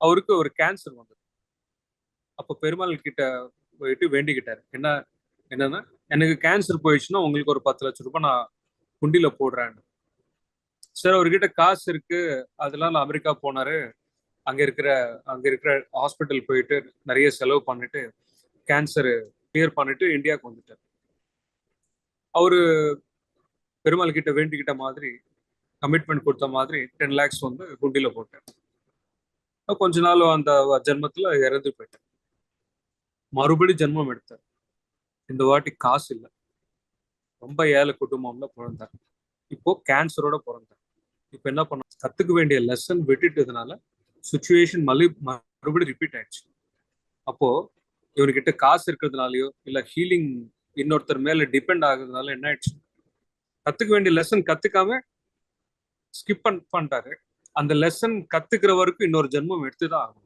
அவருக்கு ஒரு கேன்சர் வந்தது. அப்போ பெருமாள் கிட்ட போயிட்டு வேண்டிக்கிட்டாரு. என்னன்னா, எனக்கு கேன்சர் போயிடுச்சுன்னா உங்களுக்கு ஒரு 10 லட்சம் ரூபாய் நான் குண்டில போடுறேன்னு. சார் அவர்கிட்ட காசு இருக்கு. அதனால அமெரிக்கா போனாரு. அங்க இருக்கிற அங்க இருக்கிற ஹாஸ்பிட்டல் போயிட்டு நிறைய செலவு பண்ணிட்டு கேன்சர் கிளியர் பண்ணிட்டு இந்தியாவுக்கு வந்துட்டார். அவரு பெருமாள் கிட்ட வேண்டிக்கிட்ட மாதிரி கமிட்மெண்ட் கொடுத்த மாதிரி 10 lakhs வந்து குண்டில போட்டார். கொஞ்ச நாள் அந்த ஜென்மத்துல இறந்து போயிட்டார். மறுபடி ஜென்மம் எடுத்தார். இந்த வாட்டி காசு இல்ல. ரொம்ப ஏழை குடும்பம்ல பிறந்தார். இப்போ கேன்சரோட பிறந்தார். இப்போ என்ன பண்ண, கத்துக்க வேண்டிய லெசன் விட்டுட்டதுனால சுச்சுவேஷன் மறுபடியும் ரிப்பீட் ஆயிடுச்சு. அப்போ இவர்கிட்ட காசு இருக்கிறதுனாலயோ இல்ல ஹீலிங் இன்னொருத்தர் மேல டிபெண்ட் ஆகுறதுனால என்ன ஆயிடுச்சு, கத்துக்க வேண்டிய லெசன் கத்துக்காம ஸ்கிப் பண்ணிட்டாரு. அந்த லெசன் கத்துக்கிற வரைக்கும் இன்னொரு ஜென்மம் எடுத்துதான் ஆகும்.